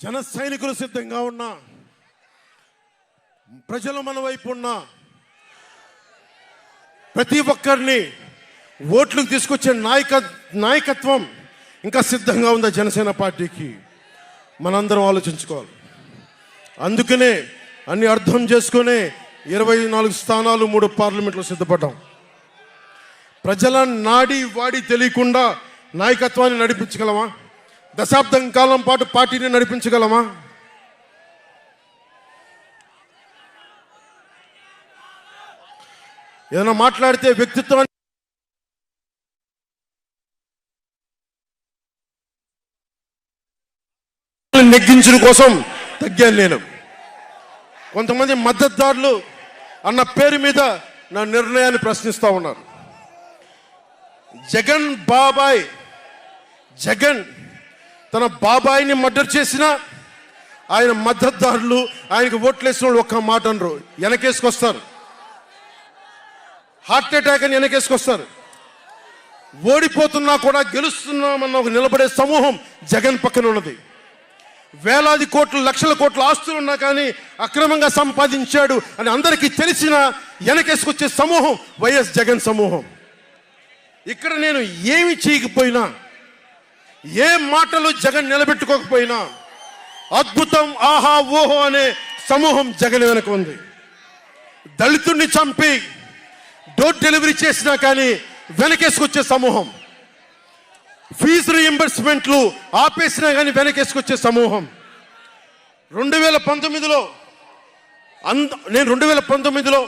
జన సైనికులు సిద్ధంగా ఉన్నా, ప్రజలు మన వైపు ఉన్నా, ప్రతి ఒక్కరిని ఓట్లకు తీసుకొచ్చే నాయకత్వం ఇంకా సిద్ధంగా ఉందా జనసేన పార్టీకి? మనందరం ఆలోచించుకోవాలి. అందుకనే అన్ని అర్థం చేసుకునే 24 స్థానాలు 3 పార్లమెంట్లో సిద్ధపడ్డాం. ప్రజల నాడి వాడి తెలియకుండా నాయకత్వాన్ని నడిపించగలమా? దశాబ్దం కాలం పాటు పార్టీని నడిపించగలమా? ఏదైనా మాట్లాడితే వ్యక్తిత్వాన్ని నెగ్గించడం కోసం తగ్గాను నేను. కొంతమంది మద్దతుదారులు అన్న పేరు మీద నా నిర్ణయాన్ని ప్రశ్నిస్తూ ఉన్నారు. జగన్ తన బాబాయిని మర్డర్ చేసిన ఆయన మద్దతుదారులు ఆయనకు ఓట్లేసిన వాళ్ళు ఒక్క మాట అనరు, వెనకేసుకొస్తారు. హార్ట్ అటాక్ అని వెనకేసుకొస్తారు. ఓడిపోతున్నా కూడా గెలుస్తున్నామన్న ఒక నిలబడే సమూహం జగన్ పక్కన ఉన్నది. వేలాది కోట్లు లక్షల కోట్ల ఆస్తులు ఉన్నా కానీ అక్రమంగా సంపాదించాడు అని అందరికీ తెలిసిన వెనకేసుకొచ్చే సమూహం వైఎస్ జగన్ సమూహం. ఇక్కడ నేను ఏమి చేయకపోయినా, ఏ మాటలు జగన్ నిలబెట్టుకోకపోయినా అద్భుతం ఆహా ఓహో అనే సమూహం జగన్ వెనక ఉంది. దళితుడిని చంపి డోర్ డెలివరీ చేసినా కానీ వెనకేసుకొచ్చే సమూహం, ఫీజు రీయింబర్స్మెంట్లు ఆపేసినా కానీ వెనకేసుకొచ్చే సమూహం. 2019లో నేను 2019లో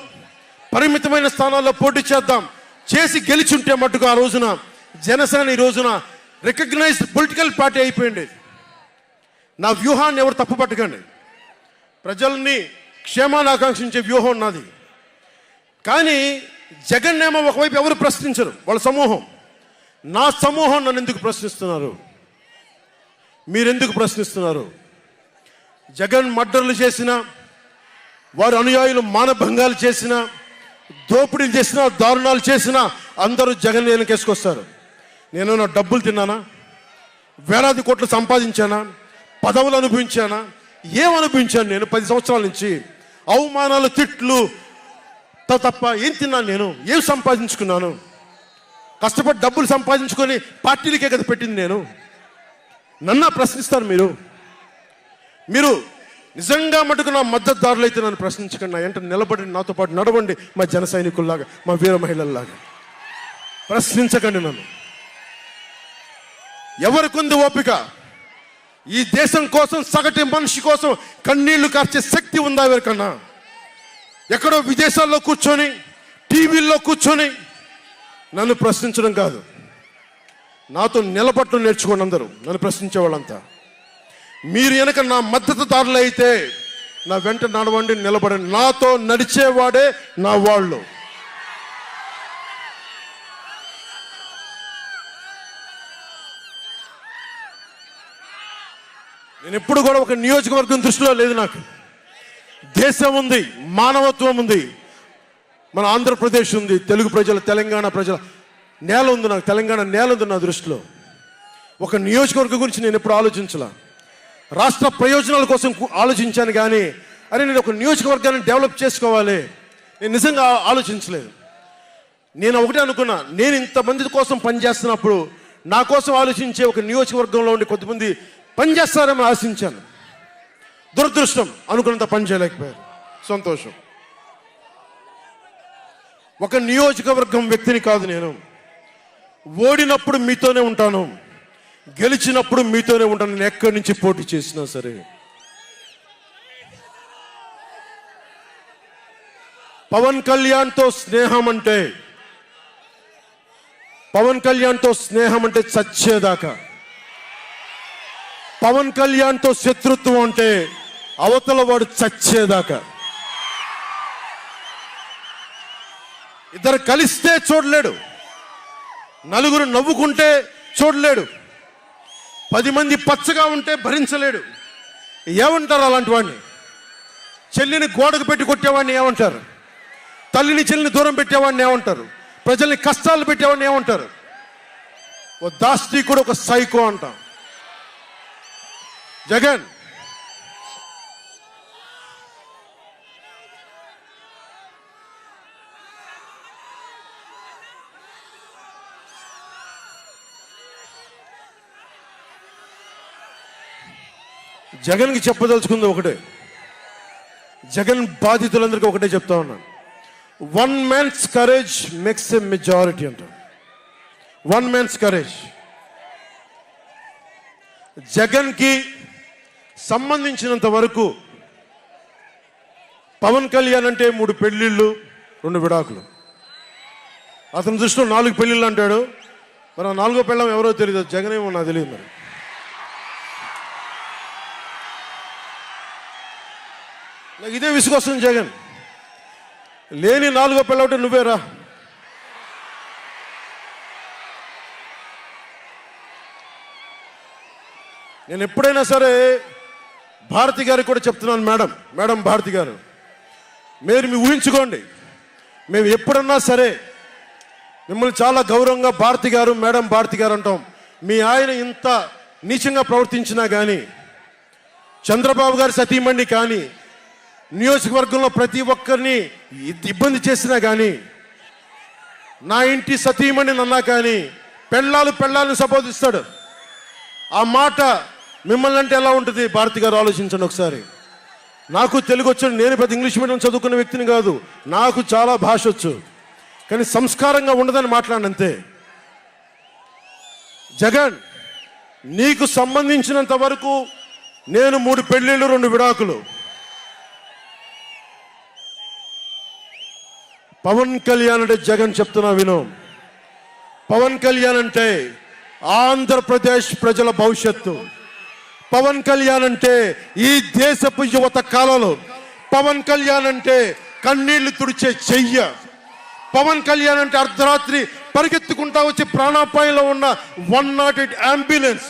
పరిమితమైన స్థానాల్లో పోటీ చేసి గెలిచుంటే మట్టుకు ఆ రోజున జనసేన ఈ రోజున రికగ్నైజ్డ్ పొలిటికల్ పార్టీ అయిపోయింది. నా వ్యూహాన్ని ఎవరు తప్పుపట్టకండి. ప్రజల్ని క్షేమాన్ని ఆకాంక్షించే వ్యూహం నాది. కానీ జగన్ ఏమో ఒకవైపు ఎవరు ప్రశ్నించరు, వాళ్ళ సమూహం. నా సమూహం నన్ను ఎందుకు ప్రశ్నిస్తున్నారు? మీరెందుకు ప్రశ్నిస్తున్నారు? జగన్ మర్డర్లు చేసిన, వారి అనుయాయులు మానభంగాలు చేసిన, దోపిడీలు చేసిన, దారుణాలు చేసిన అందరూ జగన్ వెనకేసుకొస్తారు. నేను నా డబ్బులు తిన్నానా? వేలాది కోట్లు సంపాదించానా? పదవులు అనుభవించానా? ఏం అనుభవించాను నేను 10 సంవత్సరాల నుంచి? అవమానాలు, తిట్లు తప్ప ఏం తిన్నాను నేను? ఏం సంపాదించుకున్నాను? కష్టపడి డబ్బులు సంపాదించుకొని పార్టీలకే కదా పెట్టింది నేను. నన్ను ప్రశ్నిస్తారు మీరు నిజంగా మటుకు నా మద్దతుదారులు అయితే నన్ను ప్రశ్నించకండి. నా వెంట నిలబడి నాతో పాటు నడవండి, మా జన సైనికుల్లాగా, మా వీర మహిళల్లాగా. ప్రశ్నించకండి నన్ను. ఎవరికుంది ఓపిక? ఈ దేశం కోసం, సగటు మనిషి కోసం కన్నీళ్లు కార్చే శక్తి ఉందా ఎవరికన్నా? ఎక్కడో విదేశాల్లో కూర్చొని, టీవీల్లో కూర్చొని నన్ను ప్రశ్నించడం కాదు, నాతో నిలబడటం నేర్చుకోండి అందరూ, నన్ను ప్రశ్నించే వాళ్ళంతా. మీరు వెనక నా మద్దతుదారులు అయితే నా వెంట నడవండి, నిలబడండి. నాతో నడిచేవాడే నా వాళ్ళు. నేను ఎప్పుడు కూడా ఒక నియోజకవర్గం దృష్టిలో లేదు. నాకు దేశం ఉంది, మానవత్వం ఉంది, మన ఆంధ్రప్రదేశ్ ఉంది, తెలుగు ప్రజల, తెలంగాణ ప్రజల నేల ఉంది. నాకు తెలంగాణ నేల ఉంది నా దృష్టిలో. ఒక నియోజకవర్గం గురించి నేను ఎప్పుడు ఆలోచించలా. రాష్ట్ర ప్రయోజనాల కోసం ఆలోచించాను కానీ అరే నేను ఒక నియోజకవర్గాన్ని డెవలప్ చేసుకోవాలి నేను నిజంగా ఆలోచించలేదు. నేను ఒకటే అనుకున్నా, నేను ఇంతమంది కోసం పనిచేస్తున్నప్పుడు నా కోసం ఆలోచించే ఒక నియోజకవర్గంలో ఉండి కొంతమంది పనిచేస్తారని ఆశించాను. దురదృష్టం, అనుకున్నంత పని చేయలేకపోయారు. సంతోషం. ఒక నియోజకవర్గం వ్యక్తిని కాదు నేను. ఓడినప్పుడు మీతోనే ఉంటాను, గెలిచినప్పుడు మీతోనే ఉంటాను. నేను ఎక్కడి నుంచి పోటీ చేసినా సరే. పవన్ కళ్యాణ్తో స్నేహం అంటే చచ్చేదాకా. పవన్ కళ్యాణ్తో శత్రుత్వం అంటే అవతల వాడు చచ్చేదాకా. ఇద్దరు కలిస్తే చూడలేడు, నలుగురు నవ్వుకుంటే చూడలేడు, 10 మంది పచ్చగా ఉంటే భరించలేడు. ఏమంటారు అలాంటి వాడిని? చెల్లిని గోడకు పెట్టి కొట్టేవాడిని ఏమంటారు? తల్లిని చెల్లిని దూరం పెట్టేవాడిని ఏమంటారు? ప్రజల్ని కష్టాలు పెట్టేవాడిని ఏమంటారు? ఓ దాష్టికుడు, ఒక సైకో అంటాం. జగన్ జగన్కి చెప్పదలుచుకుంది ఒకటే, జగన్ బాధితులందరికీ ఒకటే చెప్తా ఉన్నాను. 1 man's courage makes a majority అంటారు. 1 man's courage. జగన్కి సంబంధించినంత వరకు పవన్ కళ్యాణ్ అంటే 3 పెళ్ళిళ్ళు 2 విడాకులు. అతని దృష్టిలో 4 పెళ్ళిళ్ళు అంటాడు. మరి 4వ పెళ్ళం ఎవరో తెలియదు, జగన్ ఏమో నాకు తెలియదు. మరి నాకు ఇదే విసుగొస్తుంది. జగన్ లేని 4వ పెళ్ళవుటే నువ్వేరా. నేను ఎప్పుడైనా సరే భారతి గారికి కూడా చెప్తున్నాను, మేడం భారతి గారు, మీరు ఊహించుకోండి, మేము ఎప్పుడన్నా సరే మిమ్మల్ని చాలా గౌరవంగా భారతి గారు, మేడం భారతి గారు అంటాం. మీ ఆయన ఇంత నీచంగా ప్రవర్తించినా కానీ, చంద్రబాబు గారి సతీమణి కానీ, నియోజకవర్గంలో ప్రతి ఒక్కరిని ఇబ్బంది చేసినా కానీ, నా ఇంటి సతీమణి అన్నా కానీ పెళ్ళాలను సంబోధిస్తాడు. ఆ మాట మిమ్మల్ని అంటే ఎలా ఉంటుంది భారతి గారు ఆలోచించండి ఒకసారి. నాకు తెలుగు వచ్చు, నేను పెద్ద ఇంగ్లీష్ మీడియం చదువుకున్న వ్యక్తిని కాదు, నాకు చాలా భాష వచ్చు, కానీ సంస్కారంగా ఉండదని మాట్లాడినంతే. జగన్, నీకు సంబంధించినంత వరకు నేను 3 పెళ్ళిళ్ళు 2 విడాకులు. పవన్ కళ్యాణ్ అంటే జగన్ చెప్తున్నా విను, పవన్ కళ్యాణ్ అంటే ఆంధ్రప్రదేశ్ ప్రజల భవిష్యత్తు. పవన్ కళ్యాణ్ అంటే ఈ దేశపు యువత కాలంలో, పవన్ కళ్యాణ్ అంటే కన్నీళ్లు తుడిచే చెయ్య, పవన్ కళ్యాణ్ అంటే అర్ధరాత్రి పరిగెత్తుకుంటా వచ్చి ప్రాణాపాయంలో ఉన్న 108 అంబులెన్స్,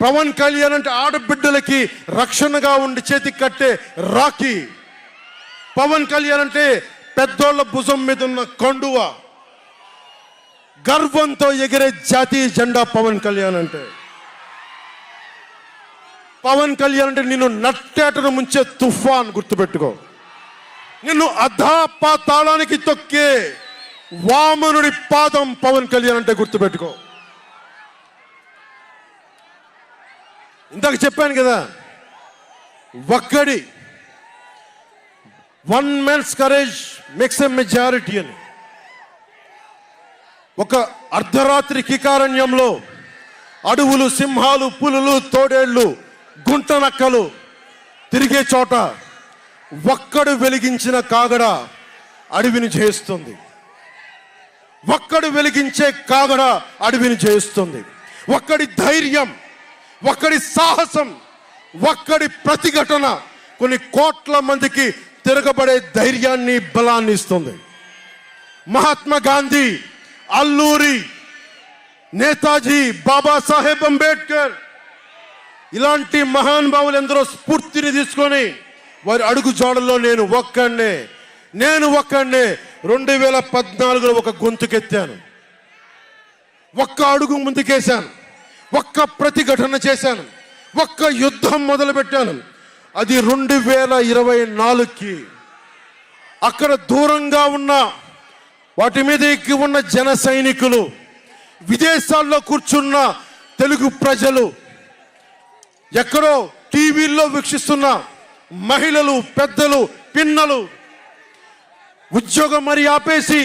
పవన్ కళ్యాణ్ అంటే ఆడబిడ్డలకి రక్షణగా ఉండి చేతికి కట్టే రాఖీ, పవన్ కళ్యాణ్ అంటే పెద్దోళ్ల భుజం మీద ఉన్న కండువ, గర్వంతో ఎగిరే జాతీయ జెండా పవన్ కళ్యాణ్ అంటే. పవన్ కళ్యాణ్ అంటే నిన్ను నట్టేటను ముంచే తుఫాన్, గుర్తుపెట్టుకో. నిన్ను అధాపాతాళానికి తొక్కే వామనుడి పాదం పవన్ కళ్యాణ్ అంటే గుర్తుపెట్టుకో. ఇందాక చెప్పాను కదా, ఒక్కడి 1 man's courage makes a majority అని. ఒక అర్ధరాత్రి కికారణ్యంలో అడవులు, సింహాలు, పులులు, తోడేళ్లు, గుంటనక్కలు తిరిగే చోట ఒక్కడు వెలిగించిన కాగడ అడవిని జయిస్తుంది. ఒక్కడు వెలిగించే కాగడ అడవిని జయిస్తుంది. ఒక్కడి ధైర్యం, ఒక్కడి సాహసం, ఒక్కడి ప్రతిఘటన కొన్ని కోట్ల మందికి తిరగబడే ధైర్యాన్ని, బలాన్ని ఇస్తుంది. మహాత్మా గాంధీ, అల్లూరి, నేతాజీ, బాబాసాహెబ్ అంబేద్కర్ ఇలాంటి మహానుభావులు ఎందరో స్ఫూర్తిని తీసుకొని వారి అడుగు జాడల్లో నేను ఒక్కడినే 2014లో ఒక గొంతుకెత్తాను, ఒక్క అడుగు ముందుకేశాను, ఒక్క ప్రతిఘటన చేశాను, ఒక్క యుద్ధం మొదలుపెట్టాను. అది 2024కి. అక్కడ దూరంగా ఉన్న వాటి మీద ఎక్కి ఉన్న జన సైనికులు, విదేశాల్లో కూర్చున్న తెలుగు ప్రజలు, ఎక్కడో టీవీల్లో వీక్షిస్తున్న మహిళలు, పెద్దలు, పిన్నలు, ఉద్యోగం మరి ఆపేసి,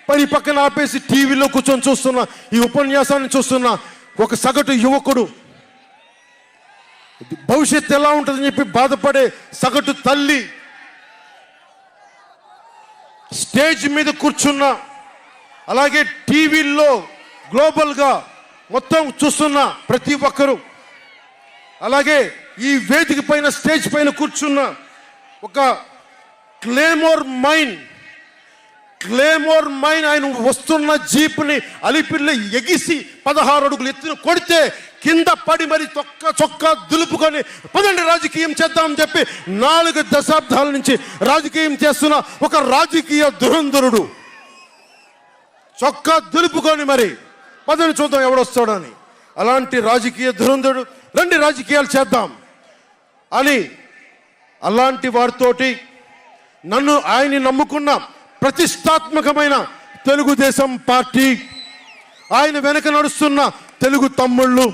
పని పక్కన ఆపేసి టీవీలో కూర్చొని చూస్తున్న ఈ ఉపన్యాసాన్ని చూస్తున్న ఒక సగటు యువకుడు, భవిష్యత్తు ఎలా ఉంటుందని చెప్పి బాధపడే సగటు తల్లి, స్టేజ్ మీద కూర్చున్న, అలాగే టీవీల్లో గ్లోబల్గా మొత్తం చూస్తున్న ప్రతి ఒక్కరు, అలాగే ఈ వేదిక పైన, స్టేజ్ పైన కూర్చున్న ఒక క్లేమోర్ మైన్ ఆయన వస్తున్న జీపుని అలిపిర్లో ఎగిసి 16 అడుగులు ఎత్తున కొడితే కింద పడి మరి చొక్కా దులుపుకొని పదండి రాజకీయం చేద్దామని చెప్పి 4 దశాబ్దాల నుంచి రాజకీయం చేస్తున్న ఒక రాజకీయ దురంధరుడు చొక్కా దులుపుకొని మరి పదని చూద్దాం ఎవడొస్తాడని. అలాంటి రాజకీయ దురంధరుడు, రండి రాజకీయాలు చేద్దాం అని అలాంటి వారితోటి ఆయన్ని నమ్ముకున్న ప్రతిష్టాత్మకమైన తెలుగుదేశం పార్టీ, ఆయన వెనక నడుస్తున్న తెలుగు తమ్ముళ్ళు,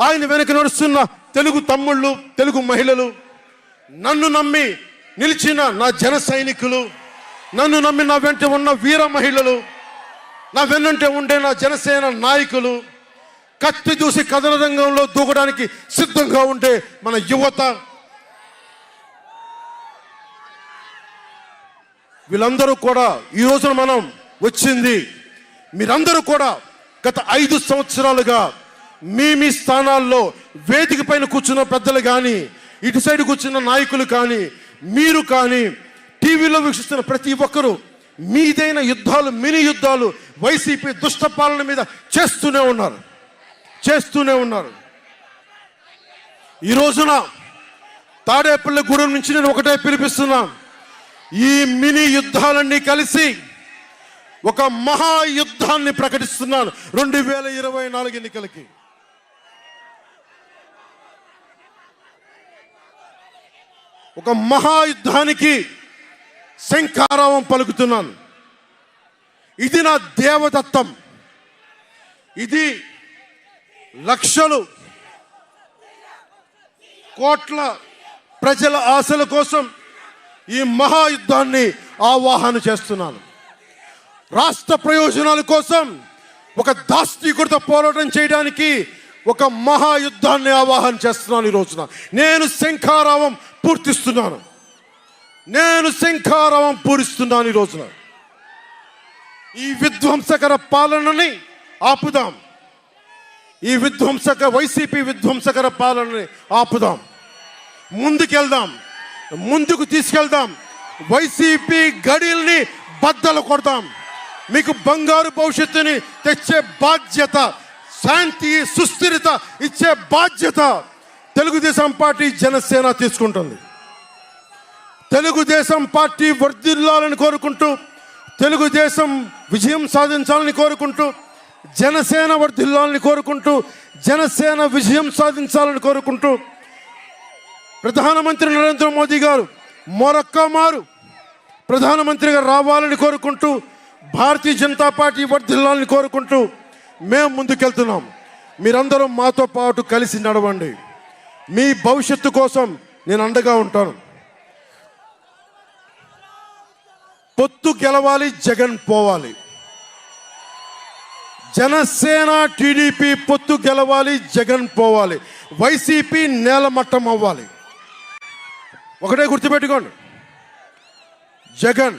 ఆయన వెనక నడుస్తున్న తెలుగు తమ్ముళ్ళు, తెలుగు మహిళలు, నన్ను నమ్మి నిలిచిన నా జన సైనికులు, నన్ను నమ్మి నా వెంట ఉన్న వీర మహిళలు, నా వెన్నంటే ఉండే నా జనసేన నాయకులు, కత్తి దూసి కథన రంగంలో దూకడానికి సిద్ధంగా ఉండే మన యువత, వీళ్ళందరూ కూడా ఈ రోజున మనం వచ్చింది, మీరందరూ కూడా గత 5 సంవత్సరాలుగా మీ స్థానాల్లో వేదిక పైన కూర్చున్న పెద్దలు కానీ, ఇటు సైడ్ కూర్చున్న నాయకులు కానీ, మీరు కానీ, టీవీలో వీక్షిస్తున్న ప్రతి ఒక్కరూ మీదైన యుద్ధాలు, మినీ యుద్ధాలు వైసీపీ దుష్ట పాలన మీద చేస్తూనే ఉన్నారు. ఈ రోజున తాడేపల్లిగూడెం నుంచి నేను ఒకటే పిలిపిస్తున్నా, ఈ మినీ యుద్ధాలన్నీ కలిసి ఒక మహాయుద్ధాన్ని ప్రకటిస్తున్నాను 2024 ఎన్నికలకి. ఒక మహాయుద్ధానికి శంఖారావం పలుకుతున్నాను. ఇది నా దేవదత్తం. ఇది లక్షలు కోట్ల ప్రజల ఆశల కోసం ఈ మహాయుద్ధాన్ని ఆవాహన చేస్తున్నాను. రాష్ట్ర ప్రయోజనాల కోసం ఒక దాష్టీకుడితో పోరాటం చేయడానికి ఒక మహాయుద్ధాన్ని ఆవాహన చేస్తున్నాను. ఈ రోజున నేను శంఖారావం పూరిస్తున్నాను. ఈ రోజున ఈ విధ్వంసకర పాలనని ఆపుదాం. ఈ వైసీపీ విధ్వంసకర పాలనని ఆపుదాం. ముందుకు తీసుకెళ్దాం. వైసీపీ గడిల్ని బద్దలు కొడదాం. మీకు బంగారు భవిష్యత్తుని తెచ్చే బాధ్యత, శాంతి, సుస్థిరత ఇచ్చే బాధ్యత తెలుగుదేశం పార్టీ, జనసేన తీసుకుంటుంది. తెలుగుదేశం పార్టీ వర్ధిల్లాలని కోరుకుంటూ, తెలుగుదేశం విజయం సాధించాలని కోరుకుంటూ, జనసేన వర్ధిల్లాలని కోరుకుంటూ, జనసేన విజయం సాధించాలని కోరుకుంటూ, ప్రధానమంత్రి నరేంద్ర మోదీ గారు మరొక్కమారు ప్రధానమంత్రిగా రావాలని కోరుకుంటూ, భారతీయ జనతా పార్టీ వర్ధిల్లాలని కోరుకుంటూ మేము ముందుకెళ్తున్నాం. మీరందరూ మాతో పాటు కలిసి నడవండి. మీ భవిష్యత్తు కోసం నేను అండగా ఉంటాను. పొత్తు గెలవాలి, జగన్ పోవాలి. జనసేన టీడీపీ పొత్తు గెలవాలి, జగన్ పోవాలి. వైసీపీ నేలమట్టం అవ్వాలి. ఒకటే గుర్తుపెట్టుకోండి, జగన్